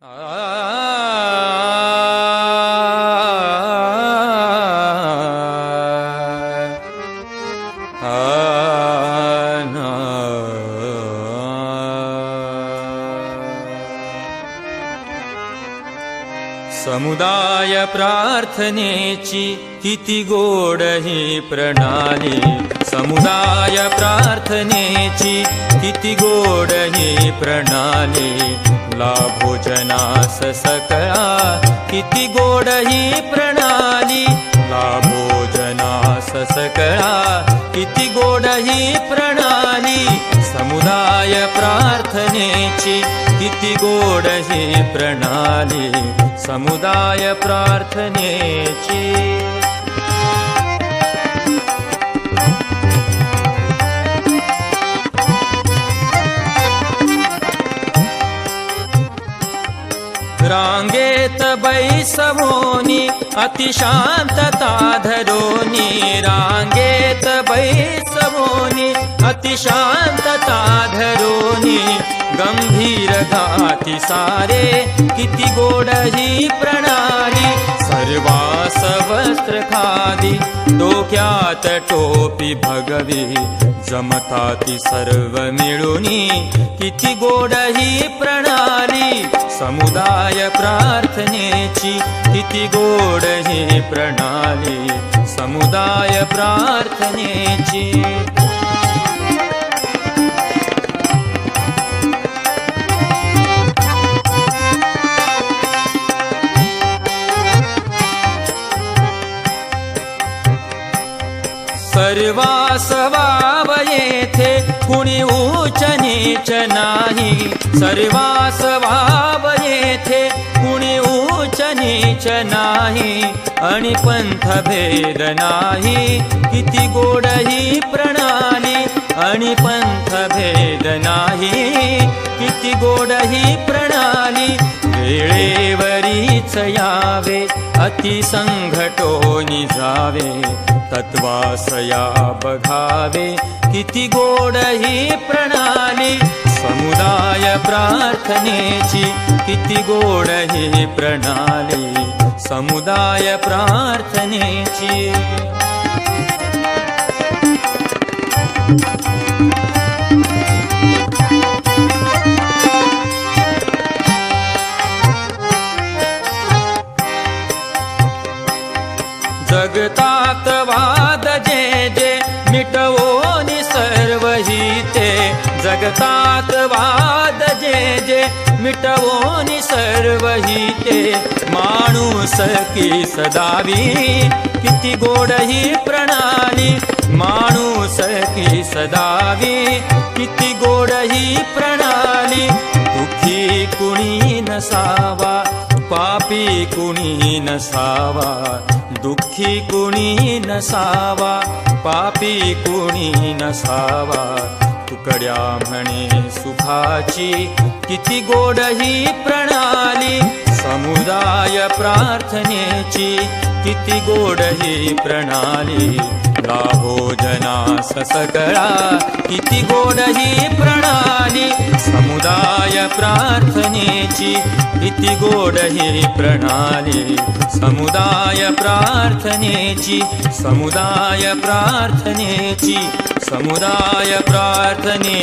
समुदाय प्रार्थनेची किती गोड ही प्रणाली, समुदाय प्रार्थनेची किती गोड ही प्रणाली, लाभो जनास सकळा किती गोड ही प्रणाली, लाभो जनास सकळा किती गोड ही प्रणाली, समुदाय प्रार्थनेची किती गोड ही प्रणाली, समुदाय प्रार्थनेची। रांगेत बैसवोनी अतिशांतता धरोनी, रांगेत बैसवोनी अतिशांतता धरोनी, गंभीर गाती सारे किती गोड ही प्रणाली, सर्वास वस्त्र खादी डोक्यात टोपी भगवी, जमताती सर्व मिळूनी किती गोड ही प्रणाली, समुदाय प्रार्थनेची किती गोड ही प्रणाली, समुदाय प्रार्थनेची। सर्वास वाव येथे कुणी उच्च नीच नाही, सर्वास वाव येथे कुणी उच्च नीच नाही, आणि पंथ भेद नाही किती गोड ही प्रणाली, आणि पंथ भेद नाही किती गोड ही प्रणाली, वेळेवरीच यावे अति संघटोनी जावे, तत्वासया बघावे किती गोड ही प्रणाली, समुदाय प्रार्थनेची किती गोड ही प्रणाली, समुदाय प्रार्थनेची। जगतात वाद जे जे मिटवोनी सर्व हिते, जगतात वाद जे जे मिटवोनी सर्व हिते, माणूस की सदावी किती गोड ही प्रणाली, माणूस की सदावी किती गोड ही प्रणाली, दुःखी कुणी नसावा पापी कुणी नसावा, दुःखी कुणी नसावा पापी कुणी नसावा, तुकड्या म्हणे सुखाची किती गोड ही प्रणाली, समुदाय प्रार्थनेची किती गोड ही प्रणाली, लाभो जनास सकळा किती गोड ही प्रणाली, समुदाय प्रार्थनेची किती गोड ही प्रणाली, समुदाय प्रार्थनेची, समुदाय प्रार्थनेची, समुदाय प्रार्थनेची।